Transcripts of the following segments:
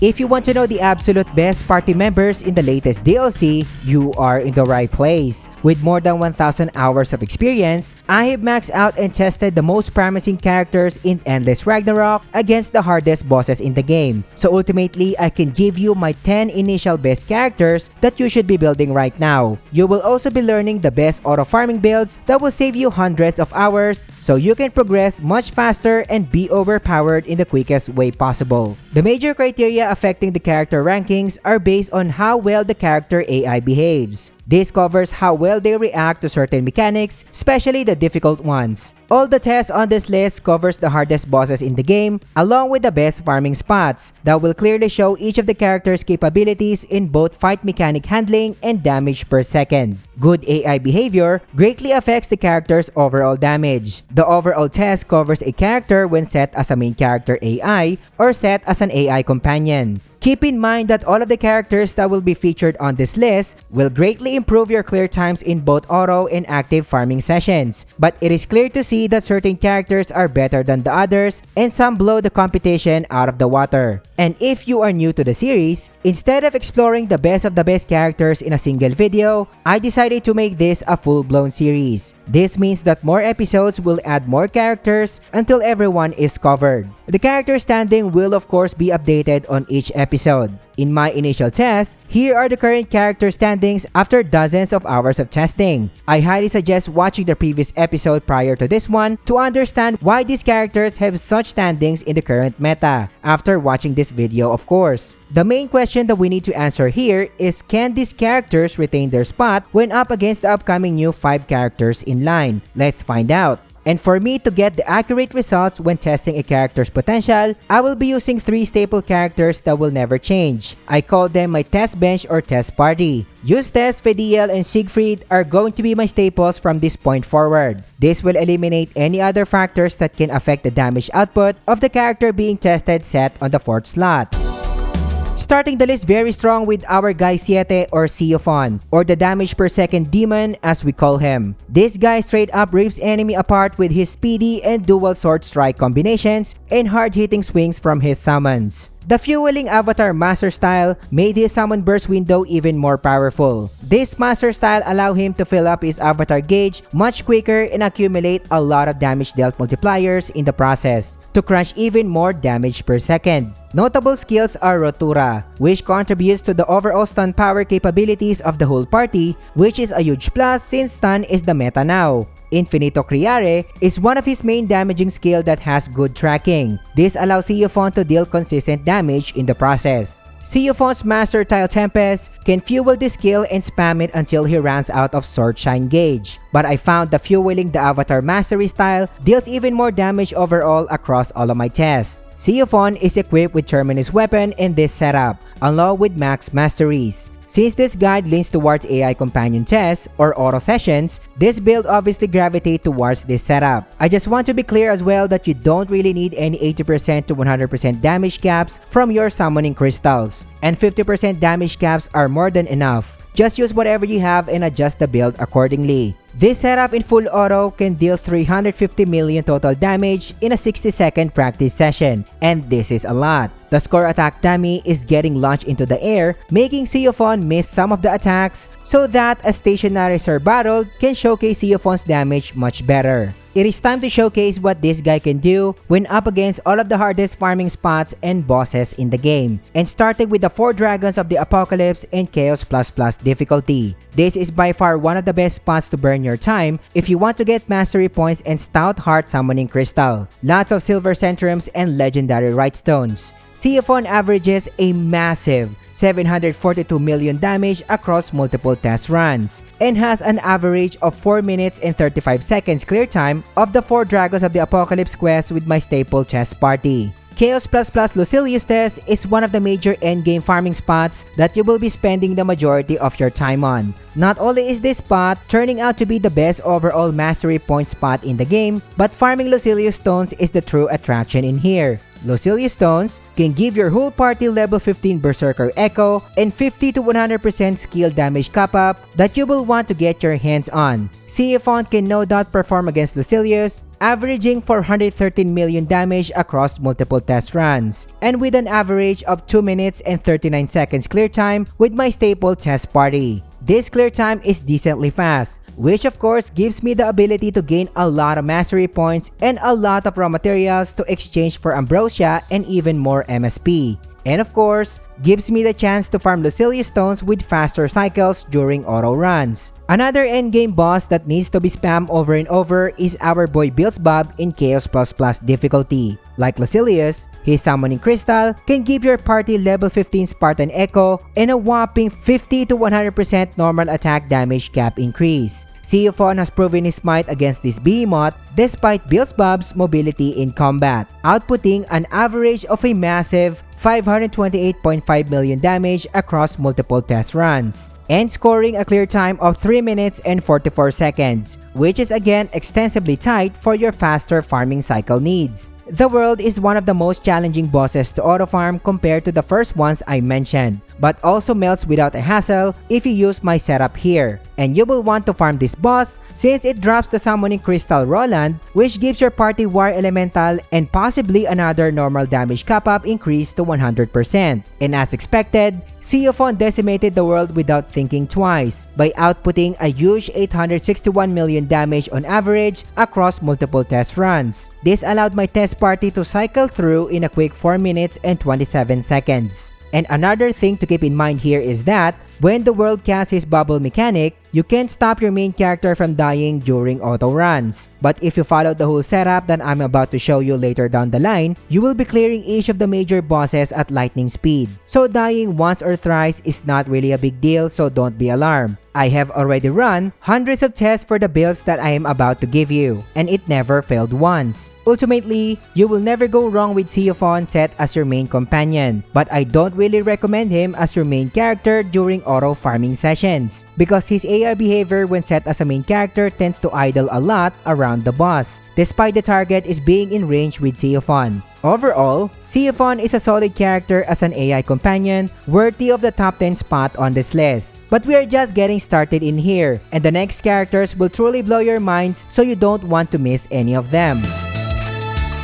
If you want to know the absolute best party members in the latest DLC, you are in the right place. With more than 1,000 hours of experience, I have maxed out and tested the most promising characters in Endless Ragnarok against the hardest bosses in the game. So ultimately, I can give you my 10 initial best characters that you should be building right now. You will also be learning the best auto farming builds that will save you hundreds of hours so you can progress much faster and be overpowered in the quickest way possible. The major criteria affecting the character rankings are based on how well the character AI behaves. This covers how well they react to certain mechanics, especially the difficult ones. All the tests on this list covers the hardest bosses in the game, along with the best farming spots that will clearly show each of the character's capabilities in both fight mechanic handling and damage per second. Good AI behavior greatly affects the character's overall damage. The overall test covers a character when set as a main character AI or set as an AI companion. Keep in mind that all of the characters that will be featured on this list will greatly improve your clear times in both auto and active farming sessions. But it is clear to see that certain characters are better than the others and some blow the competition out of the water. And if you are new to the series, instead of exploring the best of the best characters in a single video, I decided to make this a full-blown series. This means that more episodes will add more characters until everyone is covered. The character standing will of course be updated on each episode. In my initial test, here are the current character standings after dozens of hours of testing. I highly suggest watching the previous episode prior to this one to understand why these characters have such standings in the current meta, after watching this video of course. The main question that we need to answer here is, can these characters retain their spot when up against the upcoming new 5 characters in line? Let's find out. And for me to get the accurate results when testing a character's potential, I will be using 3 staple characters that will never change. I call them my test bench or test party. Eustace, Fediel, and Siegfried are going to be my staples from this point forward. This will eliminate any other factors that can affect the damage output of the character being tested set on the 4th slot. Starting the list very strong with our guy Siete or Siophon, or the damage per second demon as we call him. This guy straight up rips enemy apart with his speedy and dual sword strike combinations and hard-hitting swings from his summons. The fueling avatar master style made his summon burst window even more powerful. This master style allowed him to fill up his avatar gauge much quicker and accumulate a lot of damage dealt multipliers in the process to crunch even more damage per second. Notable skills are Rotura, which contributes to the overall stun power capabilities of the whole party, which is a huge plus since stun is the meta now. Infinito Criare is one of his main damaging skill that has good tracking. This allows Siophon to deal consistent damage in the process. Siophon's Master Tile Tempest can fuel this skill and spam it until he runs out of Sword Shine gauge. But I found that fueling the Avatar Mastery style deals even more damage overall across all of my tests. Siophon is equipped with Terminus weapon in this setup, along with max masteries. Since this guide leans towards AI companion tests or auto sessions, this build obviously gravitates towards this setup. I just want to be clear as well that you don't really need any 80% to 100% damage caps from your summoning crystals, and 50% damage caps are more than enough. Just use whatever you have and adjust the build accordingly. This setup in full auto can deal 350 million total damage in a 60-second practice session, and this is a lot. The score attack dummy is getting launched into the air, making Siophon miss some of the attacks so that a stationary Sir Battle can showcase Siophon's damage much better. It is time to showcase what this guy can do when up against all of the hardest farming spots and bosses in the game, and starting with the 4 Dragons of the Apocalypse and Chaos++ difficulty. This is by far one of the best spots to burn your time if you want to get mastery points and Stout Heart Summoning Crystal, lots of Silver Centrums and Legendary Rightstones. Siophon averages a massive 742 million damage across multiple test runs, and has an average of 4 minutes and 35 seconds clear time of the 4 Dragons of the Apocalypse quest with my staple test party. Chaos++ Lucilius test is one of the major endgame farming spots that you will be spending the majority of your time on. Not only is this spot turning out to be the best overall mastery point spot in the game, but farming Lucilius stones is the true attraction in here. Lucilia Stones can give your whole party level 15 Berserker Echo and 50 to 100% skill damage cap-up that you will want to get your hands on. Xeophon can no doubt perform against Lucilius, averaging 413 million damage across multiple test runs, and with an average of 2 minutes and 39 seconds clear time with my staple test party. This clear time is decently fast, which of course gives me the ability to gain a lot of mastery points and a lot of raw materials to exchange for Ambrosia and even more MSP. And of course, gives me the chance to farm Lucilia Stones with faster cycles during auto runs. Another endgame boss that needs to be spammed over and over is our boy Beelzebub in Chaos++ difficulty. Like Lucilius, his Summoning Crystal can give your party level 15 Spartan Echo and a whopping 50 to 100% normal attack damage cap increase. Xeophon has proven his might against this behemoth despite Beelzebub's mobility in combat, outputting an average of a massive 528.5 million damage across multiple test runs, and scoring a clear time of 3 minutes and 44 seconds, which is again extensively tight for your faster farming cycle needs. The world is one of the most challenging bosses to auto-farm compared to the first ones I mentioned, but also melts without a hassle if you use my setup here. And you will want to farm this boss since it drops the Summoning Crystal Roland, which gives your party War Elemental and possibly another normal damage cap-up increase to 100%. And as expected, Xeophon decimated the world without thinking twice by outputting a huge 861 million damage on average across multiple test runs. This allowed my test party to cycle through in a quick 4 minutes and 27 seconds. And another thing to keep in mind here is that when the world casts his bubble mechanic, you can't stop your main character from dying during auto runs. But if you follow the whole setup that I'm about to show you later down the line, you will be clearing each of the major bosses at lightning speed. So dying once or thrice is not really a big deal, so don't be alarmed. I have already run hundreds of tests for the builds that I am about to give you, and it never failed once. Ultimately, you will never go wrong with Xeophon set as your main companion, but I don't really recommend him as your main character during auto farming sessions, because his AI behavior when set as a main character tends to idle a lot around the boss, despite the target is being in range with Xeophon. Overall, Xeophon is a solid character as an AI companion, worthy of the top 10 spot on this list. But we are just getting started in here, and the next characters will truly blow your minds, so you don't want to miss any of them.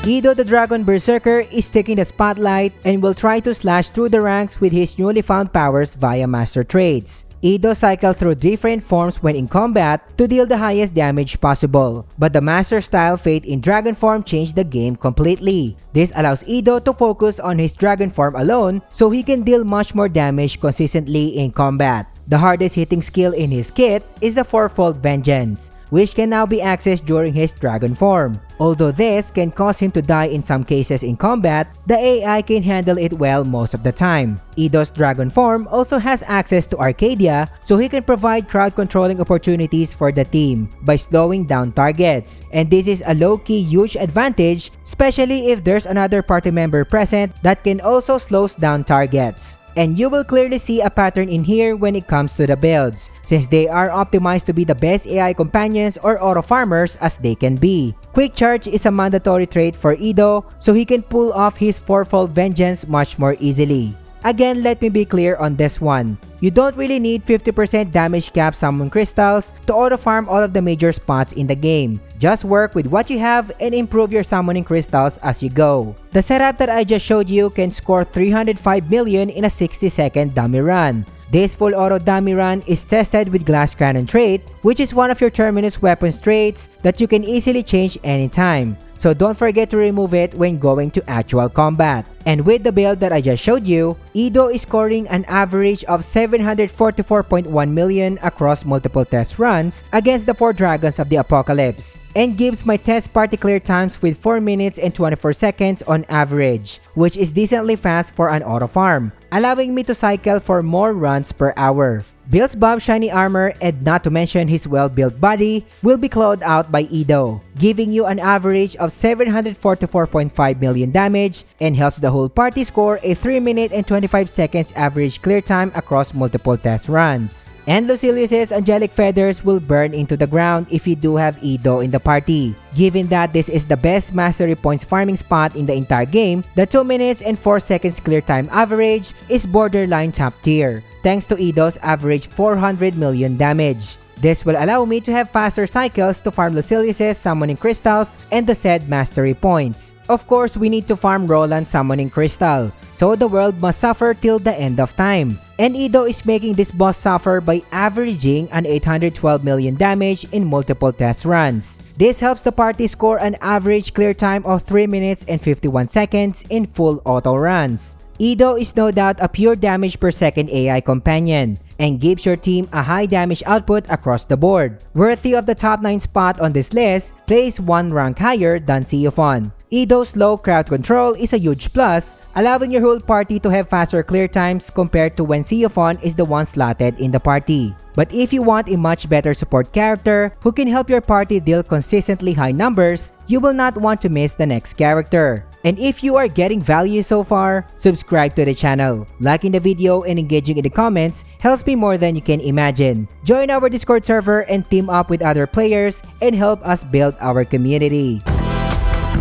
Ido the Dragon Berserker is taking the spotlight and will try to slash through the ranks with his newly found powers via master traits. Ido cycles through different forms when in combat to deal the highest damage possible, but the master style Fate in dragon form changed the game completely. This allows Ido to focus on his dragon form alone so he can deal much more damage consistently in combat. The hardest hitting skill in his kit is the Fourfold Vengeance, which can now be accessed during his dragon form. Although this can cause him to die in some cases in combat, the AI can handle it well most of the time. Ido's dragon form also has access to Arcadia, so he can provide crowd controlling opportunities for the team by slowing down targets. And this is a low-key huge advantage, especially if there's another party member present that can also slow down targets. And you will clearly see a pattern in here when it comes to the builds, since they are optimized to be the best AI companions or auto farmers as they can be. Quick Charge is a mandatory trait for Ido, so he can pull off his Fourfold Vengeance much more easily. Again, let me be clear on this one. You don't really need 50% damage cap summon crystals to auto farm all of the major spots in the game. Just work with what you have and improve your summoning crystals as you go. The setup that I just showed you can score 305 million in a 60-second dummy run. This full auto dummy run is tested with Glass Cannon trait, which is one of your terminus weapons traits that you can easily change anytime. So don't forget to remove it when going to actual combat. And with the build that I just showed you, Ido is scoring an average of 744.1 million across multiple test runs against the 4 dragons of the apocalypse, and gives my test party clear times with 4 minutes and 24 seconds on average, which is decently fast for an auto farm, allowing me to cycle for more runs per hour. Beelzebub's shiny armor, and not to mention his well-built body, will be clawed out by Ido, giving you an average of 744.5 million damage and helps the the whole party score a 3 minute and 25 seconds average clear time across multiple test runs. And Lucilius's angelic feathers will burn into the ground if you do have Ido in the party. Given that this is the best mastery points farming spot in the entire game, the 2 minutes and 4 seconds clear time average is borderline top tier, thanks to Ido's average 400 million damage. This will allow me to have faster cycles to farm Lucilius's summoning crystals and the said mastery points. Of course, we need to farm Roland's summoning crystal, so the world must suffer till the end of time. And Ido is making this boss suffer by averaging an 812 million damage in multiple test runs. This helps the party score an average clear time of 3 minutes and 51 seconds in full auto runs. Ido is no doubt a pure damage per second AI companion, and gives your team a high damage output across the board. Worthy of the top 9 spot on this list, placed 1 rank higher than Seophon. Ido's low crowd control is a huge plus, allowing your whole party to have faster clear times compared to when Seophon is the one slotted in the party. But if you want a much better support character who can help your party deal consistently high numbers, you will not want to miss the next character. And if you are getting value so far, subscribe to the channel. Liking the video and engaging in the comments helps me more than you can imagine. Join our Discord server and team up with other players and help us build our community.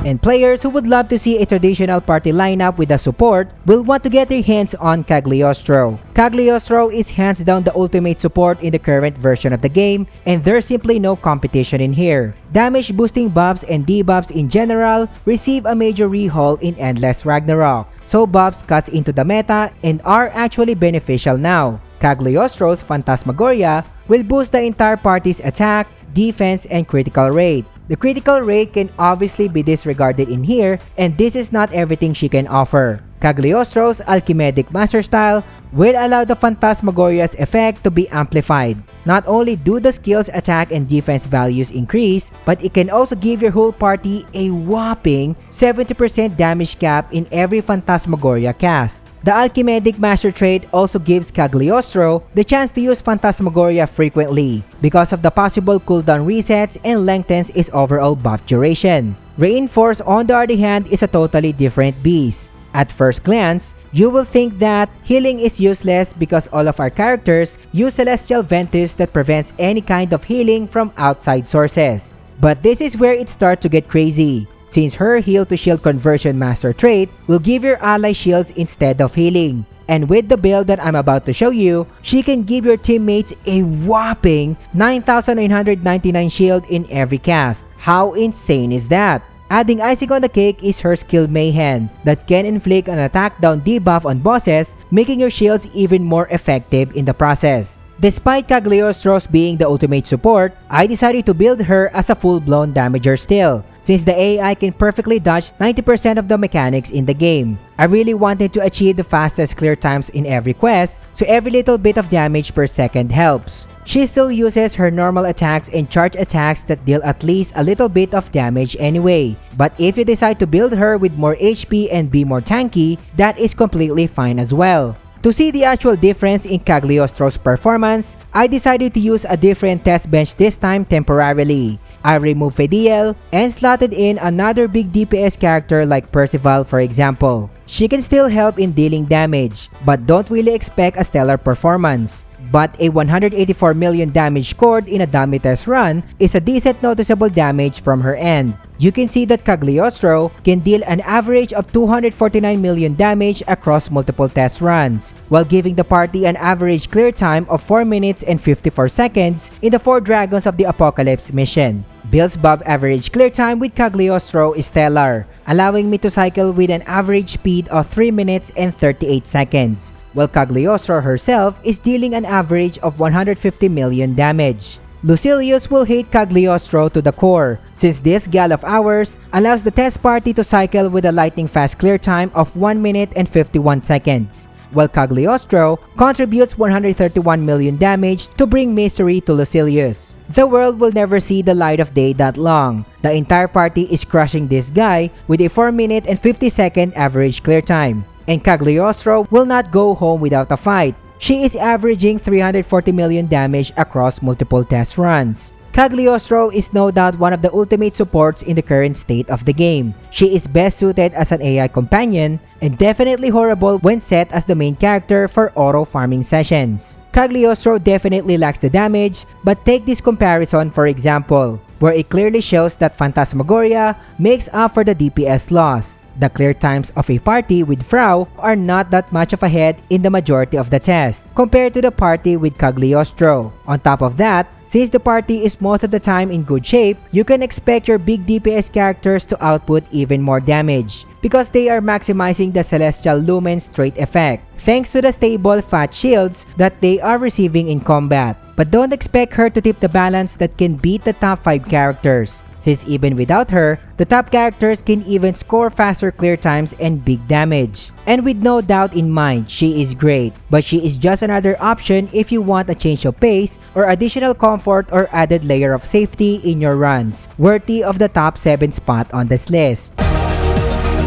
And players who would love to see a traditional party lineup with a support will want to get their hands on Cagliostro. Cagliostro is hands down the ultimate support in the current version of the game, and there's simply no competition in here. Damage boosting buffs and debuffs in general receive a major rehaul in Endless Ragnarok, so buffs cuts into the meta and are actually beneficial now. Cagliostro's Phantasmagoria will boost the entire party's attack, defense, and critical rate. The critical rate can obviously be disregarded in here, and this is not everything she can offer. Cagliostro's Alchemedic Master Style will allow the Phantasmagoria's effect to be amplified. Not only do the skill's attack and defense values increase, but it can also give your whole party a whopping 70% damage cap in every Phantasmagoria cast. The Alchemedic Master trait also gives Cagliostro the chance to use Phantasmagoria frequently because of the possible cooldown resets and lengthens its overall buff duration. Reinforce, on the other hand, is a totally different beast. At first glance, you will think that healing is useless because all of our characters use Celestial Ventus that prevents any kind of healing from outside sources. But this is where it starts to get crazy, since her heal to shield conversion master trait will give your ally shields instead of healing. And with the build that I'm about to show you, she can give your teammates a whopping 9,999 shield in every cast. How insane is that? Adding icing on the cake is her skill Mayhem that can inflict an attack down debuff on bosses, making your shields even more effective in the process. Despite Cagliostro's being the ultimate support, I decided to build her as a full-blown damager still, since the AI can perfectly dodge 90% of the mechanics in the game. I really wanted to achieve the fastest clear times in every quest, so every little bit of damage per second helps. She still uses her normal attacks and charge attacks that deal at least a little bit of damage anyway. But if you decide to build her with more HP and be more tanky, that is completely fine as well. To see the actual difference in Cagliostro's performance, I decided to use a different test bench this time temporarily. I removed Fediel and slotted in another big DPS character like Percival, for example. She can still help in dealing damage, but don't really expect a stellar performance. But a 184 million damage scored in a dummy test run is a decent noticeable damage from her end. You can see that Cagliostro can deal an average of 249 million damage across multiple test runs, while giving the party an average clear time of 4 minutes and 54 seconds in the 4 Dragons of the Apocalypse mission. Build's above average clear time with Cagliostro is stellar, allowing me to cycle with an average speed of 3 minutes and 38 seconds, while Cagliostro herself is dealing an average of 150 million damage. Lucilius will hate Cagliostro to the core, since this gal of ours allows the test party to cycle with a lightning fast clear time of 1 minute and 51 seconds, while Cagliostro contributes 131 million damage to bring misery to Lucilius. The world will never see the light of day that long. The entire party is crushing this guy with a 4 minute and 50 second average clear time, and Cagliostro will not go home without a fight. She is averaging 340 million damage across multiple test runs. Cagliostro is no doubt one of the ultimate supports in the current state of the game. She is best suited as an AI companion and definitely horrible when set as the main character for auto farming sessions. Cagliostro definitely lacks the damage, but take this comparison for example, where it clearly shows that Phantasmagoria makes up for the DPS loss. The clear times of a party with Frau are not that much of ahead in the majority of the test, compared to the party with Cagliostro. On top of that, since the party is most of the time in good shape, you can expect your big DPS characters to output even more damage, because they are maximizing the Celestial Lumen's trait effect, thanks to the stable fat shields that they are receiving in combat. But don't expect her to tip the balance that can beat the top 5 characters, since even without her, the top characters can even score faster clear times and big damage. And with no doubt in mind, she is great, but she is just another option if you want a change of pace or additional comfort or added layer of safety in your runs, worthy of the top 7 spot on this list.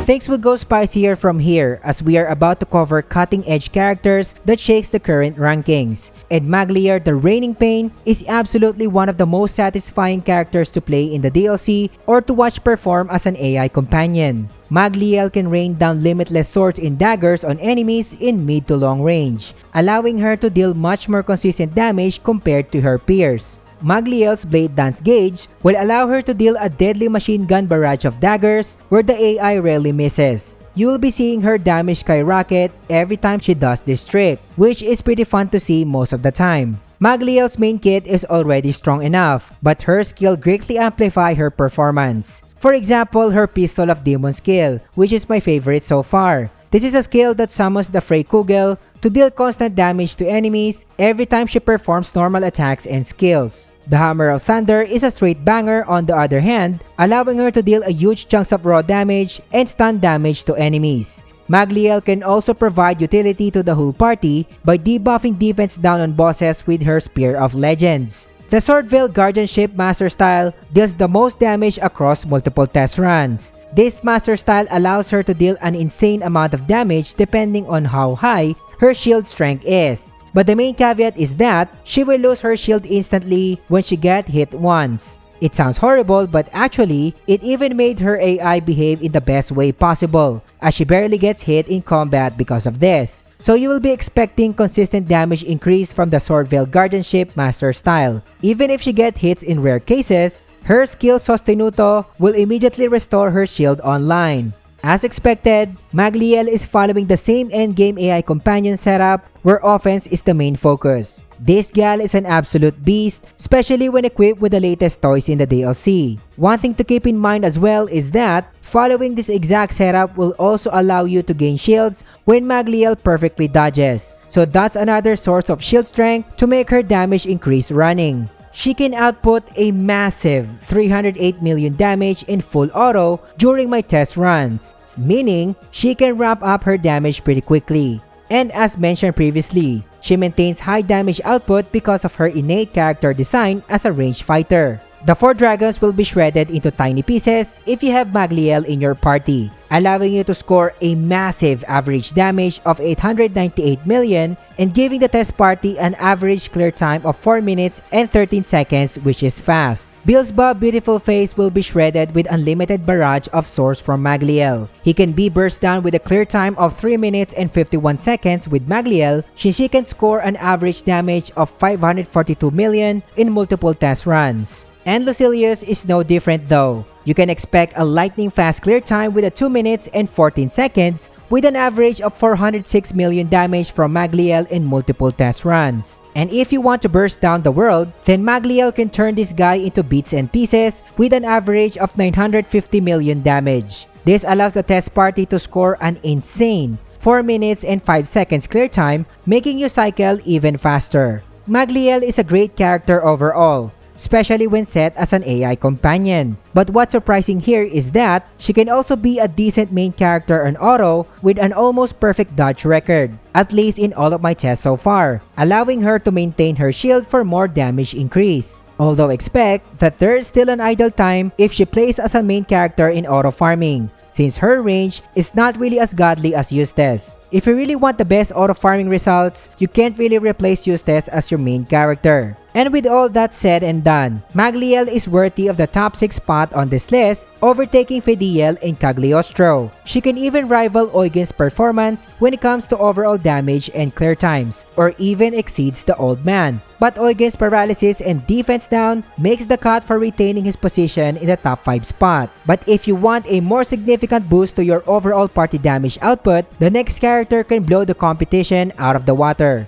Things will go spicier from here as we are about to cover cutting-edge characters that shakes the current rankings. And Maglier the Reigning Pain is absolutely one of the most satisfying characters to play in the DLC or to watch perform as an AI companion. Magliel can rain down limitless swords and daggers on enemies in mid to long range, allowing her to deal much more consistent damage compared to her peers. Magliel's Blade Dance Gauge will allow her to deal a deadly machine gun barrage of daggers where the AI rarely misses. You will be seeing her damage skyrocket every time she does this trick, which is pretty fun to see most of the time. Magliel's main kit is already strong enough, but her skill greatly amplify her performance. For example, her Pistol of Demon skill, which is my favorite so far. This is a skill that summons the Freykugel to deal constant damage to enemies every time she performs normal attacks and skills. The Hammer of Thunder is a straight banger on the other hand, allowing her to deal a huge chunks of raw damage and stun damage to enemies. Magliel can also provide utility to the whole party by debuffing defense down on bosses with her Spear of Legends. The Swordveil Guardianship Master Style deals the most damage across multiple test runs. This Master Style allows her to deal an insane amount of damage depending on how high her shield strength is. But the main caveat is that she will lose her shield instantly when she gets hit once. It sounds horrible, but actually, it even made her AI behave in the best way possible, as she barely gets hit in combat because of this. So you will be expecting consistent damage increase from the Swordveil Guardianship Master Style. Even if she gets hits in rare cases, her skill Sostenuto will immediately restore her shield online. As expected, Magliel is following the same endgame AI companion setup where offense is the main focus. This gal is an absolute beast, especially when equipped with the latest toys in the DLC. One thing to keep in mind as well is that following this exact setup will also allow you to gain shields when Magliel perfectly dodges. So that's another source of shield strength to make her damage increase running. She can output a massive 308 million damage in full auto during my test runs, meaning she can ramp up her damage pretty quickly. And as mentioned previously, she maintains high damage output because of her innate character design as a ranged fighter. The 4 dragons will be shredded into tiny pieces if you have Magliel in your party, allowing you to score a massive average damage of 898 million and giving the test party an average clear time of 4 minutes and 13 seconds, which is fast. Beelzebub Beautiful Face will be shredded with unlimited barrage of swords from Magliel. He can be burst down with a clear time of 3 minutes and 51 seconds with Magliel, since he can score an average damage of 542 million in multiple test runs. And Lucilius is no different though. You can expect a lightning fast clear time with a 2 minutes and 14 seconds with an average of 406 million damage from Magliel in multiple test runs. And if you want to burst down the world, then Magliel can turn this guy into bits and pieces with an average of 950 million damage. This allows the test party to score an insane 4 minutes and 5 seconds clear time, making you cycle even faster. Magliel is a great character overall, especially when set as an AI companion. But what's surprising here is that she can also be a decent main character on auto with an almost perfect dodge record, at least in all of my tests so far, allowing her to maintain her shield for more damage increase. Although expect that there is still an idle time if she plays as a main character in auto farming, since her range is not really as godly as Eustace. If you really want the best auto farming results, you can't really replace Eustace as your main character. And with all that said and done, Magliel is worthy of the top 6 spot on this list, overtaking Fediel and Cagliostro. She can even rival Eugen's performance when it comes to overall damage and clear times, or even exceeds the old man. But Eugen's paralysis and defense down makes the cut for retaining his position in the top 5 spot. But if you want a more significant boost to your overall party damage output, the next character can blow the competition out of the water.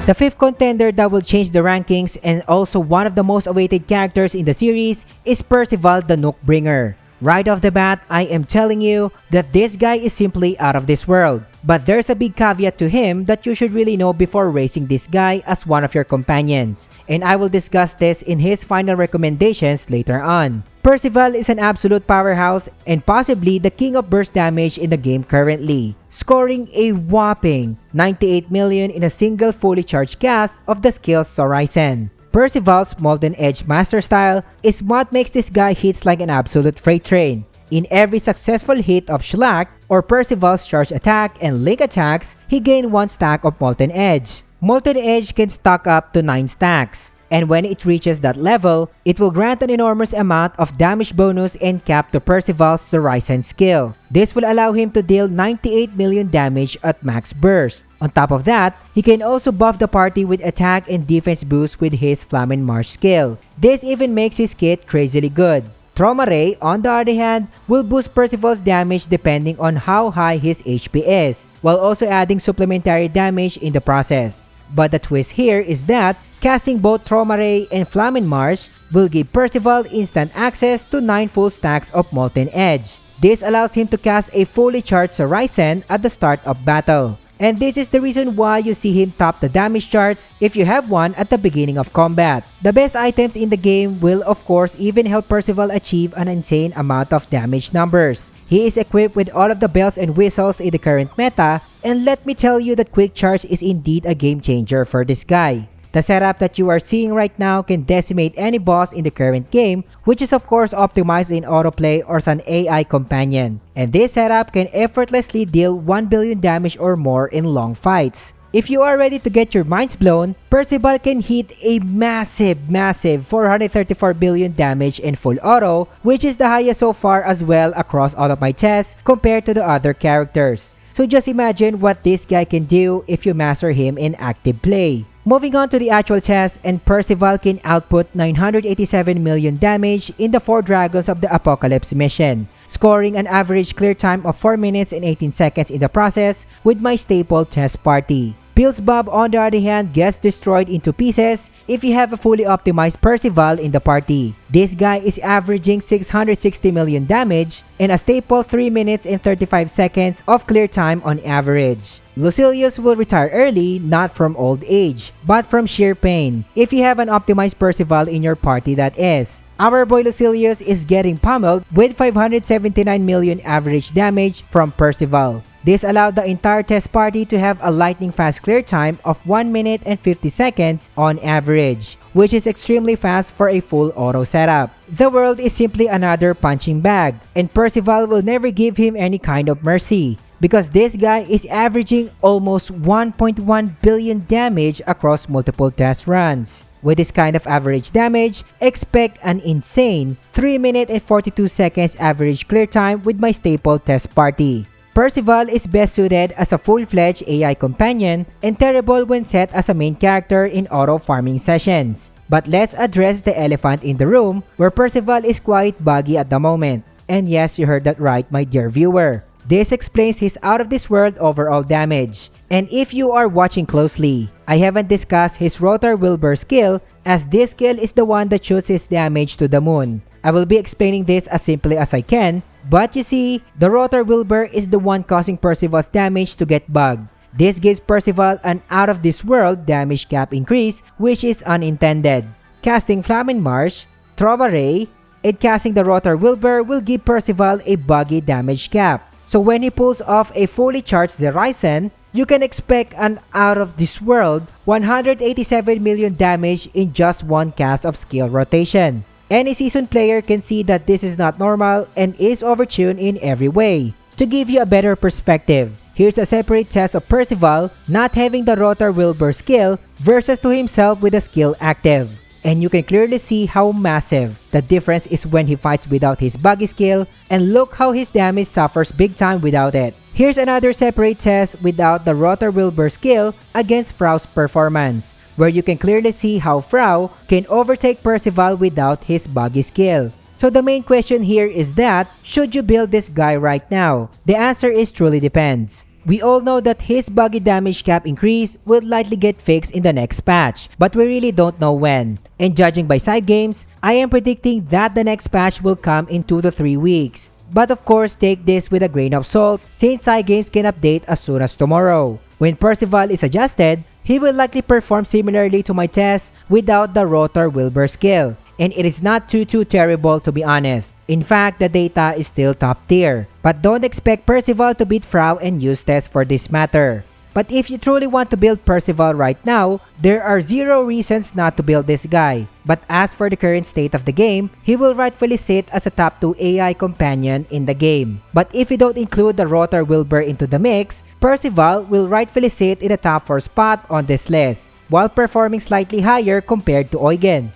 The 5th contender that will change the rankings and also one of the most awaited characters in the series is Percival the Nookbringer. Right off the bat, I am telling you that this guy is simply out of this world. But there's a big caveat to him that you should really know before raising this guy as one of your companions. And I will discuss this in his final recommendations later on. Percival is an absolute powerhouse and possibly the king of burst damage in the game currently, scoring a whopping 98 million in a single fully charged cast of the skill Sorisen. Percival's Molten Edge Master Style is what makes this guy hits like an absolute freight train. In every successful hit of Schlack or Percival's charge attack and link attacks, he gained 1 stack of Molten Edge. Molten Edge can stack up to 9 stacks. And when it reaches that level, it will grant an enormous amount of damage bonus and cap to Percival's Sorisen skill. This will allow him to deal 98 million damage at max burst. On top of that, he can also buff the party with attack and defense boost with his Flamen Marsh skill. This even makes his kit crazily good. Trauma Ray, on the other hand, will boost Percival's damage depending on how high his HP is, while also adding supplementary damage in the process. But the twist here is that casting both Trauma Ray and Flamen Marsh will give Percival instant access to 9 full stacks of Molten Edge. This allows him to cast a fully charged Sorisen at the start of battle. And this is the reason why you see him top the damage charts if you have one at the beginning of combat. The best items in the game will of course even help Percival achieve an insane amount of damage numbers. He is equipped with all of the bells and whistles in the current meta, and let me tell you that Quick Charge is indeed a game changer for this guy. The setup that you are seeing right now can decimate any boss in the current game, which is of course optimized in autoplay or as an AI companion. And this setup can effortlessly deal 1 billion damage or more in long fights. If you are ready to get your minds blown, Percival can hit a massive 434 billion damage in full auto, which is the highest so far as well across all of my tests compared to the other characters. So just imagine what this guy can do if you master him in active play. Moving on to the actual test, and Percival can output 987 million damage in the 4 Dragons of the Apocalypse mission, scoring an average clear time of 4 minutes and 18 seconds in the process with my staple test party. Beelzebub, on the other hand, gets destroyed into pieces if you have a fully optimized Percival in the party. This guy is averaging 660 million damage and a staple 3 minutes and 35 seconds of clear time on average. Lucilius will retire early, not from old age, but from sheer pain, if you have an optimized Percival in your party, that is. Our boy Lucilius is getting pummeled with 579 million average damage from Percival. This allowed the entire test party to have a lightning fast clear time of 1 minute and 50 seconds on average, which is extremely fast for a full auto setup. The world is simply another punching bag, and Percival will never give him any kind of mercy, because this guy is averaging almost 1.1 billion damage across multiple test runs. With this kind of average damage, expect an insane 3 minute and 42 seconds average clear time with my staple test party. Percival is best suited as a full-fledged AI companion and terrible when set as a main character in auto farming sessions. But let's address the elephant in the room, where Percival is quite buggy at the moment. And yes, you heard that right, my dear viewer. This explains his out-of-this-world overall damage. And if you are watching closely, I haven't discussed his Rotor Wilbur skill, as this skill is the one that shoots his damage to the moon. I will be explaining this as simply as I can, but you see, the Rotor Wilbur is the one causing Percival's damage to get bugged. This gives Percival an out-of-this-world damage cap increase, which is unintended. Casting Flamen Marsh, Trova Ray, and casting the Rotor Wilbur will give Percival a buggy damage cap. So when he pulls off a fully charged Sorisen, you can expect an out-of-this-world 187 million damage in just one cast of skill rotation. Any seasoned player can see that this is not normal and is overtuned in every way. To give you a better perspective, Here's a separate test of Percival not having the Rotor Wilbur skill versus to himself with the skill active. And you can clearly see how massive the difference is when he fights without his buggy skill, and look how his damage suffers big time without it. Here's another separate test without the Rotor Wilbur skill against Frau's performance, where you can clearly see how Frau can overtake Percival without his buggy skill. So the main question here is that, should you build this guy right now? The answer is truly depends. We all know that his buggy damage cap increase will likely get fixed in the next patch, but we really don't know when. And judging by side games, I am predicting that the next patch will come in 2 to 3 weeks. But of course, take this with a grain of salt since side games can update as soon as tomorrow. When Percival is adjusted, he will likely perform similarly to my test without the Rotor Wilbur skill. And it is not too terrible, to be honest. In fact, the data is still top tier. But don't expect Percival to beat Frau and Eustace for this matter. But if you truly want to build Percival right now, there are zero reasons not to build this guy. But as for the current state of the game, he will rightfully sit as a top 2 AI companion in the game. But if you don't include the Rotor Wilbur into the mix, Percival will rightfully sit in the top 4 spot on this list, while performing slightly higher compared to Eugen.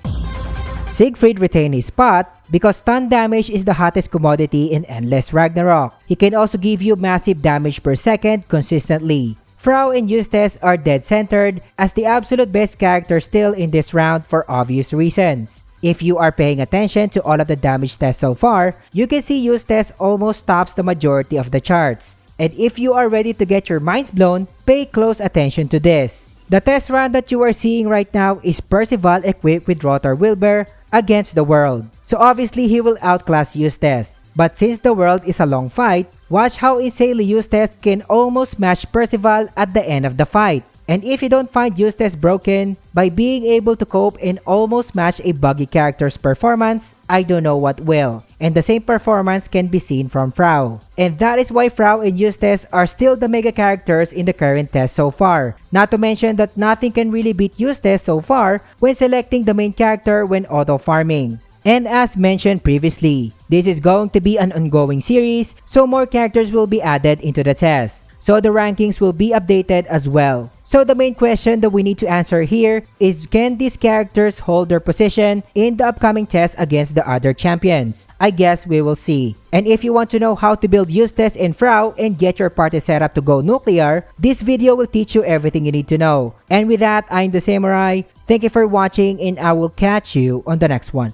Siegfried retained his spot because stun damage is the hottest commodity in Endless Ragnarok. He can also give you massive damage per second consistently. Frau and Eustace are dead centered as the absolute best characters still in this round for obvious reasons. If you are paying attention to all of the damage tests so far, you can see Eustace almost tops the majority of the charts. And if you are ready to get your minds blown, pay close attention to this. The test run that you are seeing right now is Percival equipped with Rotor Wilbur against the world. So obviously he will outclass Eustace. But since the world is a long fight, watch how insanely Eustace can almost match Percival at the end of the fight. And if you don't find Eustace broken by being able to cope and almost match a buggy character's performance, I don't know what will. And the same performance can be seen from Frau. And that is why Frau and Eustace are still the mega characters in the current test so far. Not to mention that nothing can really beat Eustace so far when selecting the main character when auto-farming. And as mentioned previously, this is going to be an ongoing series, so more characters will be added into the test. So the rankings will be updated as well. So the main question that we need to answer here is, can these characters hold their position in the upcoming test against the other champions? I guess we will see. And if you want to know how to build Eustace and Frau and get your party set up to go nuclear, this video will teach you everything you need to know. And with that, I'm the Samurai. Thank you for watching and I will catch you on the next one.